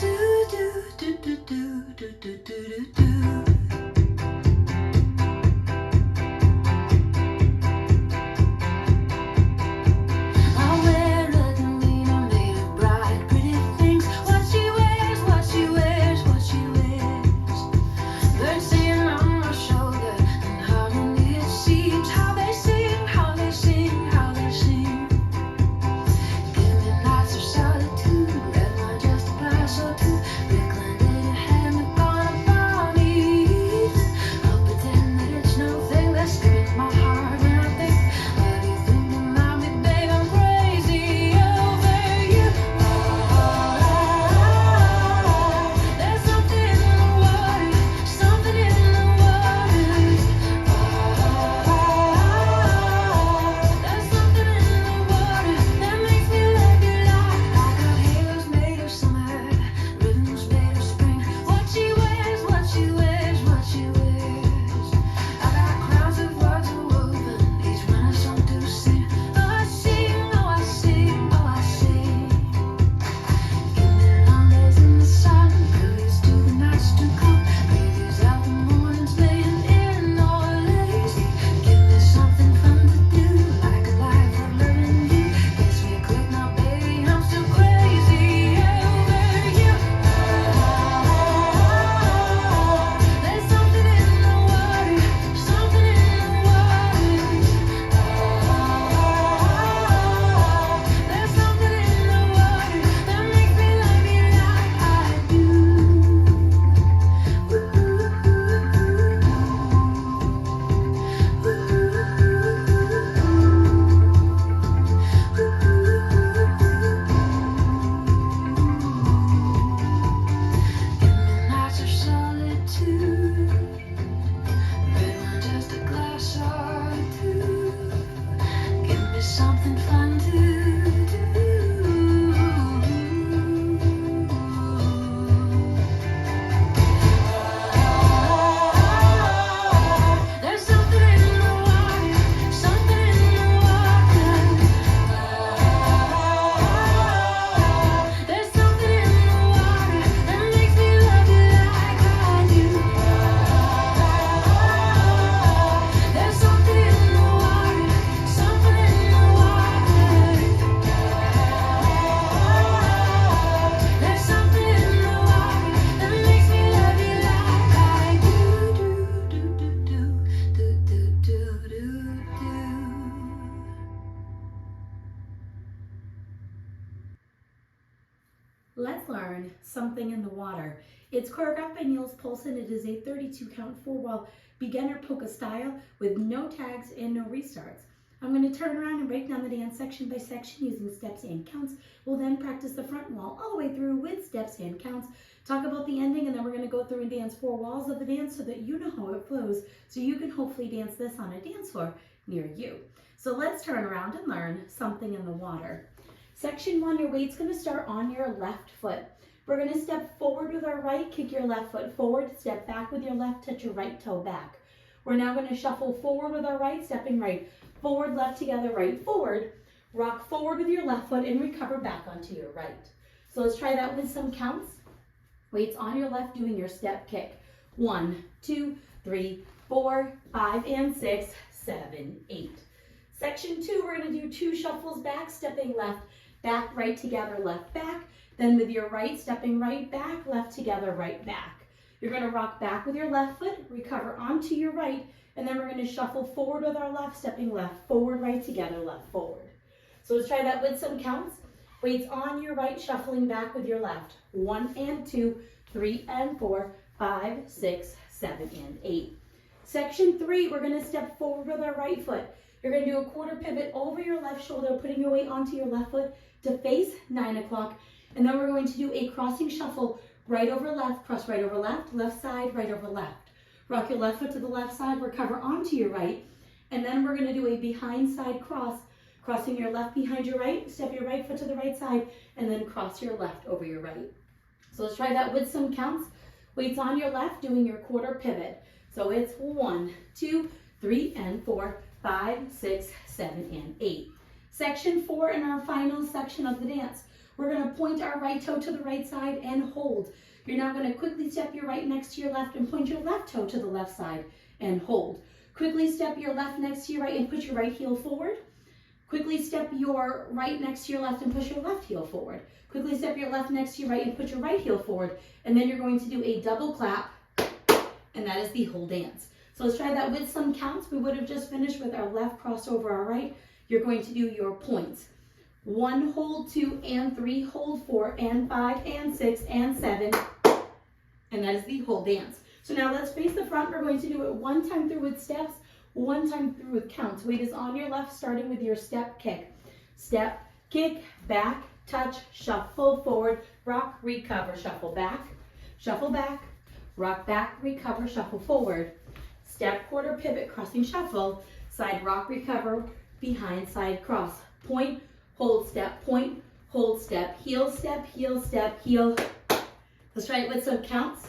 Do do do do do do do do do. Let's learn Something in the Water. It's choreographed by Niels Poulsen. It is a 32 count 4-wall beginner polka style with no tags and no restarts. I'm going to turn around and break down the dance section by section using steps and counts. We'll then practice the front wall all the way through with steps and counts, talk about the ending, and then we're going to go through and dance 4 walls of the dance so that you know how it flows, so you can hopefully dance this on a dance floor near you. So let's turn around and learn Something in the Water. Section 1, your weight's going to start on your left foot. We're going to step forward with our right, kick your left foot forward, step back with your left, touch your right toe back. We're now going to shuffle forward with our right, stepping right, forward, left together, right, forward. Rock forward with your left foot and recover back onto your right. So let's try that with some counts. Weights on your left doing your step kick. 1, 2, 3, 4, 5, and 6, 7, 8. Section 2, we're going to do 2 shuffles back, stepping left, back, right together, left, back. Then with your right, stepping right, back, left together, right, back. You're going to rock back with your left foot, recover onto your right, and then we're going to shuffle forward with our left, stepping left, forward, right together, left, forward. So let's try that with some counts. Weights on your right, shuffling back with your left. 1 and 2, 3 and 4, 5, 6, 7, and 8. Section 3, we're going to step forward with our right foot. You're going to do a quarter pivot over your left shoulder, putting your weight onto your left foot to face 9 o'clock. And then we're going to do a crossing shuffle, right over left, cross right over left, left side, right over left. Rock your left foot to the left side, recover onto your right. And then we're going to do a behind side cross, crossing your left behind your right, step your right foot to the right side, and then cross your left over your right. So let's try that with some counts. Weights on your left, doing your quarter pivot. So it's 1, 2, 3, and 4, 5, 6, 7, and 8. Section 4 in our final section of the dance. We're going to point our right toe to the right side and hold. You're now going to quickly step your right next to your left and point your left toe to the left side and hold. Quickly step your left next to your right and put your right heel forward. Quickly step your right next to your left and push your left heel forward. Quickly step your left next to your right and put your right heel forward. And then you're going to do a double clap, and that is the whole dance. So let's try that with some counts. We would have just finished with our left crossed over our right. You're going to do your points. 1, hold, 2, and 3, hold, 4, and 5, and 6, and 7. And that is the whole dance. So now let's face the front. We're going to do it one time through with steps, one time through with counts. Weight is on your left, starting with your step kick. Step, kick, back, touch, shuffle, forward, rock, recover, shuffle back, rock back, recover, shuffle forward. Step, quarter, pivot, crossing, shuffle, side rock, recover, behind, side cross. Point, hold, step, heel, step, heel, step, heel. Let's try it with some counts.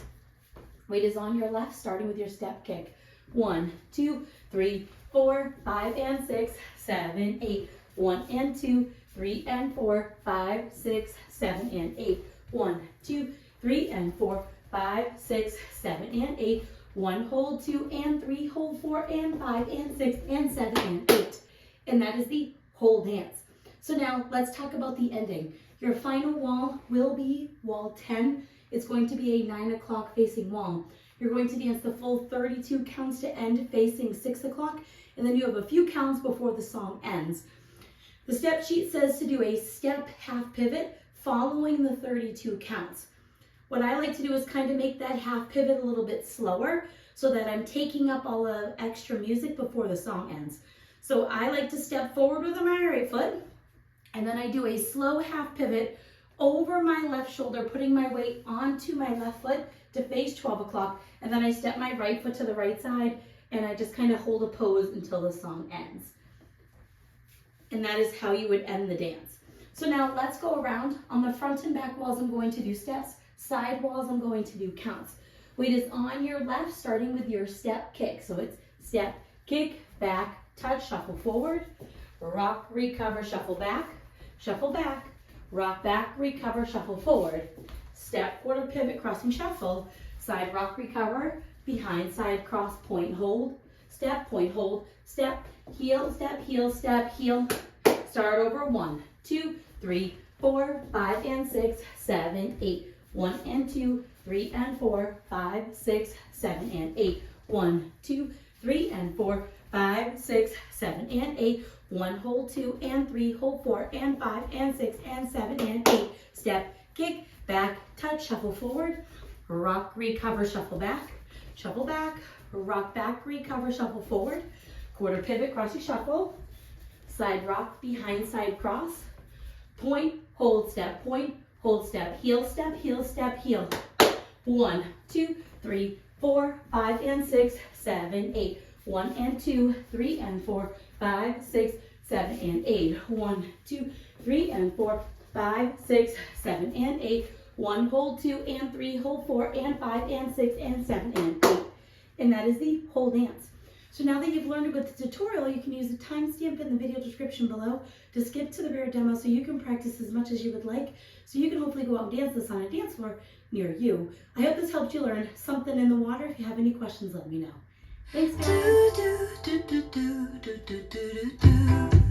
Weight is on your left, starting with your step kick. 1, 2, 3, 4, 5, and 6, 7, 8. 1 and 2, 3 and 4, 5, 6, 7, and 8. 1, 2, 3 and 4, 5, 6, 7, and 8. 1, hold, 2 and 3, hold, 4 and 5, and 6, and 7, and 8. And that is the whole dance. So now let's talk about the ending. Your final wall will be wall 10. It's going to be a 9 o'clock facing wall. You're going to dance the full 32 counts to end facing 6 o'clock, and then you have a few counts before the song ends. The step sheet says to do a step half pivot following the 32 counts. What I like to do is kind of make that half pivot a little bit slower so that I'm taking up all the extra music before the song ends. So I like to step forward with my right foot, and then I do a slow half pivot over my left shoulder, putting my weight onto my left foot to face 12 o'clock, and then I step my right foot to the right side, and I just kind of hold a pose until the song ends. And that is how you would end the dance. So now let's go around. On the front and back walls, I'm going to do steps. Side walls, I'm going to do counts. Weight is on your left, starting with your step kick. So it's step, kick, back, touch, shuffle forward, rock, recover, shuffle back, rock back, recover, shuffle forward. Step, quarter, pivot, crossing, shuffle, side rock, recover, behind, side cross, point, hold, step, point, hold, step, heel, step, heel, step, heel. Start over. 1, 2, 3, 4, 5, and 6, 7, 8. 1 and 2, 3 and 4, 5, 6, 7, and 8. 1, 2, 3 and 4, 5, 6, 7, and 8. 1, hold, 2 and 3, hold, 4 and 5, and 6, and 7, and 8. Step, kick, back, touch, shuffle forward, rock, recover, shuffle back, rock back, recover, shuffle forward, quarter pivot, crossing, shuffle, side rock, behind, side cross, point, hold, step, heel, step, heel, step, heel. 1, 2, 3, 4, 5, and 6, 7, 8. 1 and 2, 3 and 4, 5, 6, 7, and 8. 1, 2, 3 and 4, 5, 6, 7, and 8. 1, hold, 2 and 3, hold, 4 and 5, and 6, and 7, and 8. And that is the whole dance. So now that you've learned about the tutorial, you can use the timestamp in the video description below to skip to the bare demo so you can practice as much as you would like, so you can hopefully go out and dance this on a dance floor near you. I hope this helped you learn something in the water. If you have any questions, let me know. Thanks, guys.